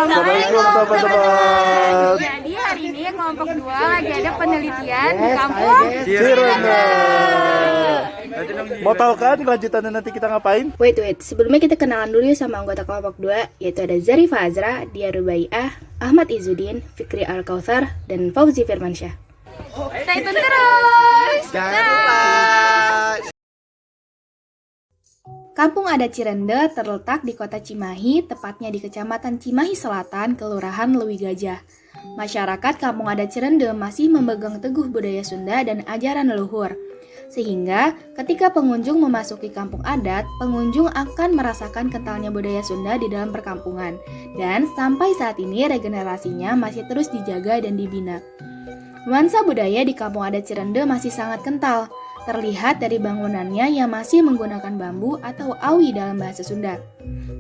Assalamualaikum teman-teman. Jadi hari ini kelompok 2 lagi ada penelitian di kampung Cirende. Mau tahu kan kelanjutannya nanti kita ngapain? Wait, sebelumnya kita kenalan dulu yuk sama anggota kelompok 2, yaitu ada Zarifa Azra, Dia Rubaiah, Ahmad Izzuddin, Fikri Al-Kautsar, dan Fauzi Firmansyah. Stay tune terus! Jangan lupa. Kampung Adat Cirende terletak di kota Cimahi, tepatnya di Kecamatan Cimahi Selatan, Kelurahan Lewi Gajah. Masyarakat Kampung Adat Cirende masih memegang teguh budaya Sunda dan ajaran leluhur. Sehingga ketika pengunjung memasuki kampung adat, pengunjung akan merasakan kentalnya budaya Sunda di dalam perkampungan. Dan sampai saat ini regenerasinya masih terus dijaga dan dibina. Nuansa budaya di Kampung Adat Cirende masih sangat kental. Terlihat dari bangunannya yang masih menggunakan bambu atau awi dalam bahasa Sunda.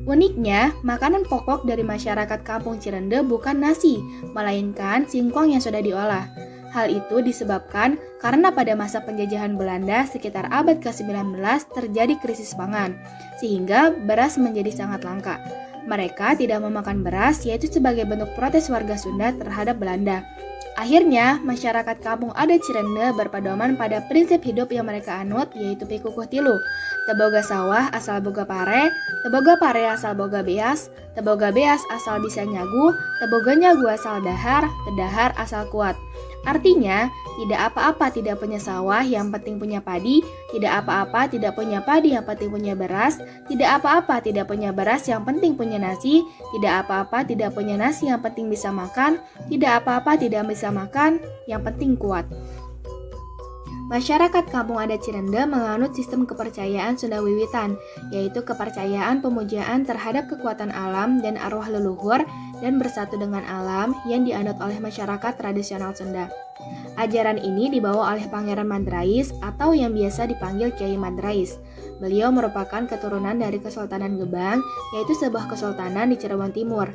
Uniknya, makanan pokok dari masyarakat Kampung Cirende bukan nasi, melainkan singkong yang sudah diolah. Hal itu disebabkan karena pada masa penjajahan Belanda sekitar abad ke-19 terjadi krisis pangan, sehingga beras menjadi sangat langka. Mereka tidak memakan beras, yaitu sebagai bentuk protes warga Sunda terhadap Belanda. Akhirnya, masyarakat Kampung Adat Cirende berpedoman pada prinsip hidup yang mereka anut, yaitu pikukuh tilu. Teboga sawah asal boga pare asal boga beas, teboga beas asal bisa nyagu, teboga nyagu asal dahar, tedahar asal kuat. Artinya, tidak apa-apa tidak punya sawah, yang penting punya padi, tidak apa-apa tidak punya padi, yang penting punya beras, tidak apa-apa tidak punya beras, yang penting punya nasi, tidak apa-apa tidak punya nasi, yang penting bisa makan, tidak apa-apa tidak bisa makan, yang penting kuat. Masyarakat Kampung Adat Cirende menganut sistem kepercayaan Sunda Wiwitan, yaitu kepercayaan pemujaan terhadap kekuatan alam dan arwah leluhur dan bersatu dengan alam yang dianut oleh masyarakat tradisional Sunda. Ajaran ini dibawa oleh Pangeran Mandrais atau yang biasa dipanggil Kiai Mandrais. Beliau merupakan keturunan dari Kesultanan Gebang, yaitu sebuah kesultanan di Cirebon Timur.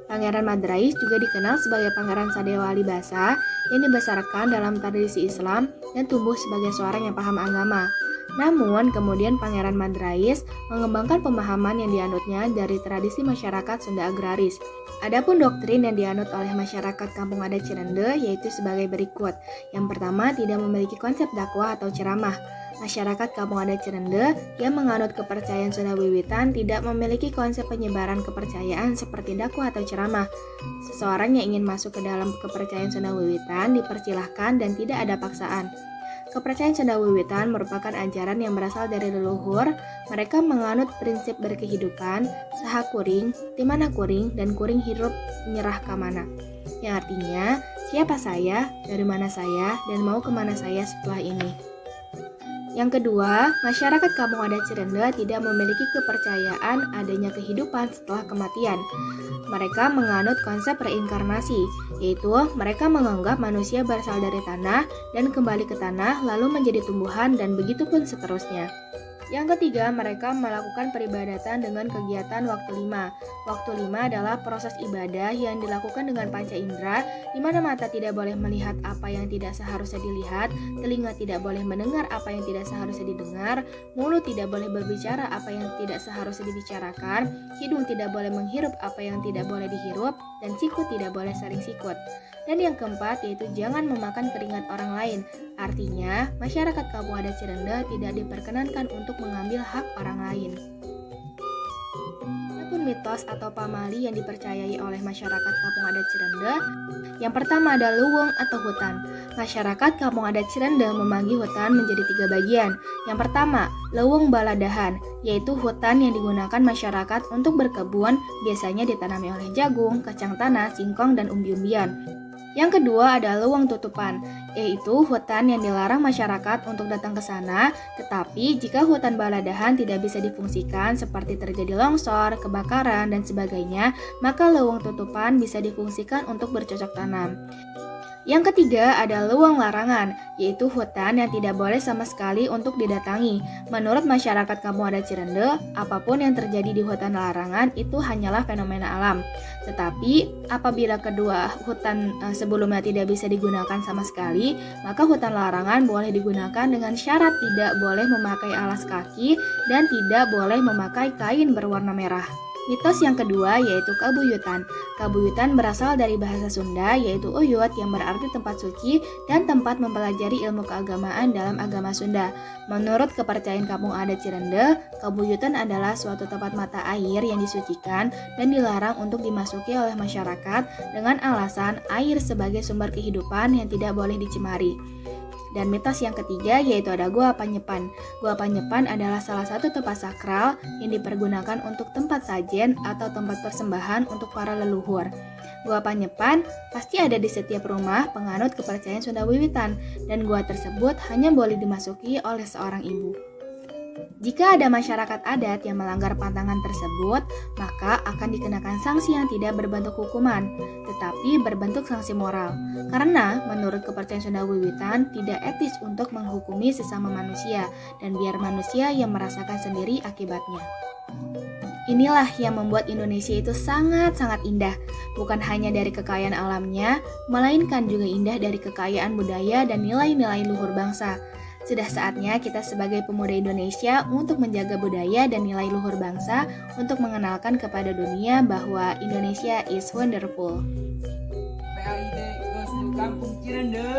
Pangeran Mandrais juga dikenal sebagai Pangeran Sadewa Alibasa yang dibesarkan dalam tradisi Islam dan tumbuh sebagai seorang yang paham agama. Namun, kemudian Pangeran Mandrais mengembangkan pemahaman yang dianutnya dari tradisi masyarakat Sunda agraris. Adapun doktrin yang dianut oleh masyarakat Kampung Adat Cirende yaitu sebagai berikut. Yang pertama, tidak memiliki konsep dakwah atau ceramah. Masyarakat Kampung Adat Cirende yang menganut kepercayaan Sunda Wiwitan tidak memiliki konsep penyebaran kepercayaan seperti dakwah atau ceramah. Seseorang yang ingin masuk ke dalam kepercayaan Sunda Wiwitan dipersilahkan dan tidak ada paksaan. Kepercayaan Sunda Wiwitan merupakan ajaran yang berasal dari leluhur. Mereka menganut prinsip berkehidupan, saha kuring, dimana kuring, dan kuring hidup nyerah ke mana. Yang artinya, siapa saya, dari mana saya, dan mau kemana saya setelah ini. Yang kedua, masyarakat Kampung Adat Cirende tidak memiliki kepercayaan adanya kehidupan setelah kematian. Mereka menganut konsep reinkarnasi, yaitu mereka menganggap manusia berasal dari tanah dan kembali ke tanah lalu menjadi tumbuhan dan begitu pun seterusnya. Yang ketiga, mereka melakukan peribadatan dengan kegiatan waktu 5. Waktu 5 adalah proses ibadah yang dilakukan dengan panca indera, di mana mata tidak boleh melihat apa yang tidak seharusnya dilihat, telinga tidak boleh mendengar apa yang tidak seharusnya didengar, mulut tidak boleh berbicara apa yang tidak seharusnya dibicarakan, hidung tidak boleh menghirup apa yang tidak boleh dihirup, dan siku tidak boleh saling sikut. Dan yang keempat yaitu jangan memakan keringat orang lain. Artinya, masyarakat Kampung Adat Cirende tidak diperkenankan untuk mengambil hak orang lain. Adapun mitos atau pamali yang dipercayai oleh masyarakat Kampung Adat Cirende, yang pertama ada luwung atau hutan. Masyarakat Kampung Adat Cirende membagi hutan menjadi 3 bagian. Yang pertama, leuweung baladahan, yaitu hutan yang digunakan masyarakat untuk berkebun, biasanya ditanami oleh jagung, kacang tanah, singkong, dan umbi-umbian. Yang kedua ada leuweung tutupan, yaitu hutan yang dilarang masyarakat untuk datang ke sana, tetapi jika hutan baladahan tidak bisa difungsikan seperti terjadi longsor, kebakaran, dan sebagainya, maka leuweung tutupan bisa difungsikan untuk bercocok tanam. Yang ketiga ada leuweung larangan, yaitu hutan yang tidak boleh sama sekali untuk didatangi. Menurut masyarakat Kampung Adat Cirende, apapun yang terjadi di hutan larangan itu hanyalah fenomena alam. Tetapi apabila kedua hutan sebelumnya tidak bisa digunakan sama sekali, maka hutan larangan boleh digunakan dengan syarat tidak boleh memakai alas kaki dan tidak boleh memakai kain berwarna merah. Mitos yang kedua yaitu kabuyutan. Kabuyutan berasal dari bahasa Sunda yaitu uyut yang berarti tempat suci dan tempat mempelajari ilmu keagamaan dalam agama Sunda. Menurut kepercayaan kampung adat Cirende, kabuyutan adalah suatu tempat mata air yang disucikan dan dilarang untuk dimasuki oleh masyarakat dengan alasan air sebagai sumber kehidupan yang tidak boleh dicemari. Dan mitos yang ketiga yaitu ada Gua Panyepan. Gua Panyepan adalah salah satu tempat sakral yang dipergunakan untuk tempat sajen atau tempat persembahan untuk para leluhur. Gua Panyepan pasti ada di setiap rumah penganut kepercayaan Sunda Wiwitan dan gua tersebut hanya boleh dimasuki oleh seorang ibu. Jika ada masyarakat adat yang melanggar pantangan tersebut, maka akan dikenakan sanksi yang tidak berbentuk hukuman, tetapi berbentuk sanksi moral. Karena menurut kepercayaan Sunda Wiwitan, tidak etis untuk menghukumi sesama manusia, dan biar manusia yang merasakan sendiri akibatnya. Inilah yang membuat Indonesia itu sangat-sangat indah, bukan hanya dari kekayaan alamnya, melainkan juga indah dari kekayaan budaya dan nilai-nilai luhur bangsa. Sudah saatnya kita sebagai pemuda Indonesia untuk menjaga budaya dan nilai luhur bangsa untuk mengenalkan kepada dunia bahwa Indonesia is wonderful. PAID goes to Kampung Cirende.